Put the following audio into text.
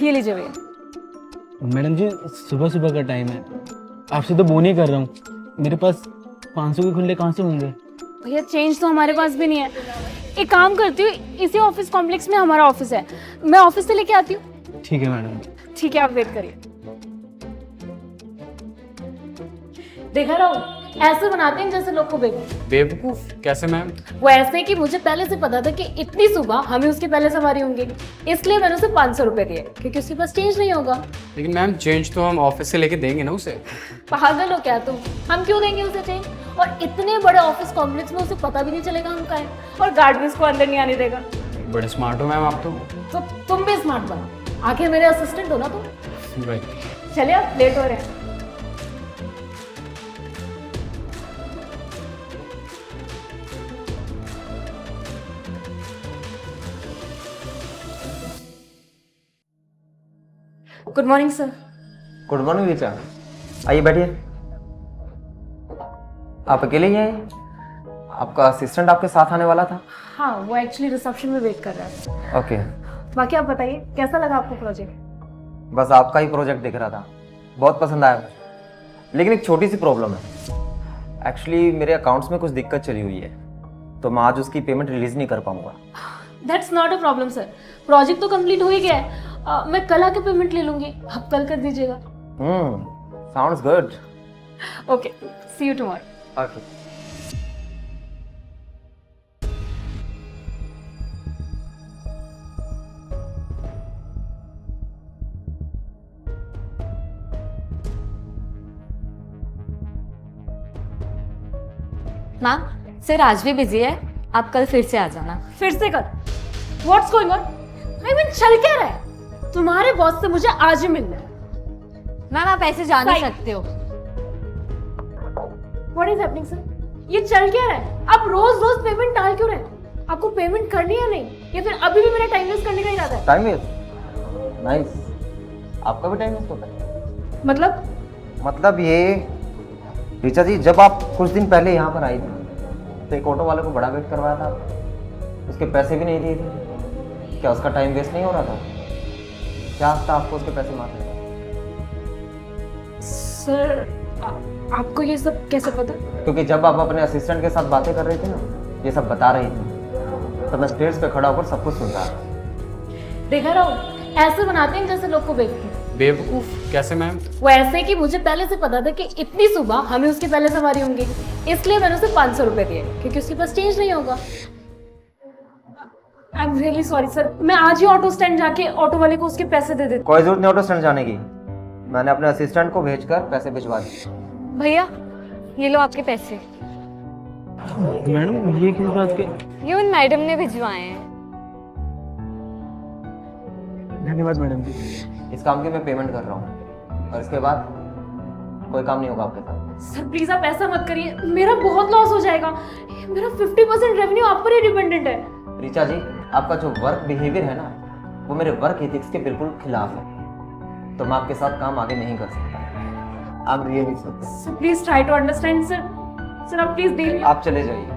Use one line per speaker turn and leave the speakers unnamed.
ये लीजिए भैया।
मैडम जी सुबह सुबह का टाइम है, आपसे तो बोन ही कर रहा हूँ, मेरे पास 500 के खुले कहाँ से होंगे?
भैया चेंज तो हमारे पास भी नहीं है। एक काम करती हूँ, इसी ऑफिस कॉम्प्लेक्स में हमारा ऑफिस है, मैं ऑफिस से लेके आती हूँ।
ठीक है मैडम।
ठीक है, आप वेट करिए। देखा रहो, ऐसे बनाते हैं जैसे लोग को बेवकूफ।
बेवकूफ कैसे मैम?
वो ऐसे कि मुझे पहले से पता था कि इतनी सुबह हमें उसके पहले सवारी होंगी, इसलिए मैंने उसे 500 रुपए दिए, क्योंकि उसके पास चेंज नहीं होगा।
लेकिन मैम चेंज तो हम ऑफिस से लेके देंगे ना उसे।
पागल हो क्या तुम? हम क्यों देंगे उसे चेंज? और इतने बड़े ऑफिस कॉम्प्लेक्स में उसे पता भी नहीं चलेगा हम कहाँ हैं, और गार्ड भी उसको अंदर नहीं आने देगा।
बड़े स्मार्ट हो मैम आप तो।
तुम भी स्मार्ट बनो, आखिर मेरे असिस्टेंट हो ना तुम।
राइट।
चलिए आप लेट हो रहे हैं। Good morning sir.
Good morning Richa, आइए बैठिए। आप अकेले ही आए? आपका असिस्टेंट आपके साथ आने वाला था?
हाँ, वो एक्चुअली रिसेप्शन में वेट कर रहा है।
ओके।
बाकी आप बताइए, कैसा लगा आपको प्रोजेक्ट?
बस आपका ही प्रोजेक्ट दिख रहा था, बहुत पसंद आया मुझे। लेकिन एक छोटी सी प्रॉब्लम है, एक्चुअली मेरे अकाउंट्स में कुछ दिक्कत चली हुई है, तो मैं आज उसकी पेमेंट रिलीज नहीं कर पाऊंगा।
That's not a problem sir, project तो कंप्लीट हो ही गया है। मैं कल आके पेमेंट ले लूंगी, आप कल कर दीजिएगा।
Sounds good.
Okay, see you tomorrow.
Okay.
Ma'am sir आज भी बिजी है, आप कल फिर से आ जाना।
फिर से कर? What's going on? I mean चल क्या रहा है? तुम्हारे बॉस से मुझे आज ही मिलना है।
मैम आप ऐसे जा नहीं
Fine.
सकते हो।
What is happening sir? ये चल क्या रहा है? आप रोज रोज पेमेंट टाल क्यों रहे हैं? आपको पेमेंट करनी है नहीं, या फिर अभी भी मेरा टाइम वेस्ट करने का इरादा है?
Time waste? नाइस, आपका भी टाइम वेस्ट होता है। मतलब ये ऋचा जी, जब आप कुछ दिन पहले यहाँ पर आई थी तो एक ऑटो वाले को बड़ा वेट करवाया था, उसके पैसे भी नहीं दिए थे, क्या उसका टाइम वेस्ट नहीं हो रहा था? क्या था आपको उसके पैसे मारने?
सर आपको ये सब कैसे पता?
क्योंकि जब आप अपने असिस्टेंट के साथ बातें कर रही थी ना, ये सब बता रही थी, तो मैं स्टेज पे खड़ा होकर सब कुछ सुन रहा था।
देखा रहो, ऐसे बनाते हैं जैसे लोग को बेवकूफ।
बेवकूफ कैसे मैम?
वो ऐसे कि मुझे पहले से पता था कि इतनी सुबह हमें उसके पहले सवारी होंगी, इसलिए मैंने उसे 500 रुपए दिए, क्योंकि उसके पास चेंज नहीं होगा। I am really sorry sir, मैं आज ही ऑटो स्टैंड जाके ऑटो वाले को उसके पैसे दे देती।
कोई जरूरत नहीं ऑटो स्टैंड जाने की, मैंने अपने असिस्टेंट को भेजकर पैसे भिजवा दिए।
भैया ये लो आपके पैसे।
मैडम ये किस बात के?
ये उन मैडम ने भिजवाए हैं।
धन्यवाद मैडम जी।
इस काम की मैं पेमेंट कर रहा हूँ, और इसके बाद कोई काम नहीं होगा आपके साथ।
सर प्लीज आप ऐसा मत करिए, मेरा बहुत लॉस हो जाएगा। मेरा 50% रेवेन्यू आप पर ही डिपेंडेंट है।
ऋचा जी, आपका जो वर्क बिहेवियर है ना, वो मेरे वर्क एथिक्स के बिल्कुल खिलाफ है, तो मैं आपके साथ काम आगे नहीं कर सकता। आप really sir
please try to understand sir. Sir आप प्लीज डील।
आप चले जाइए।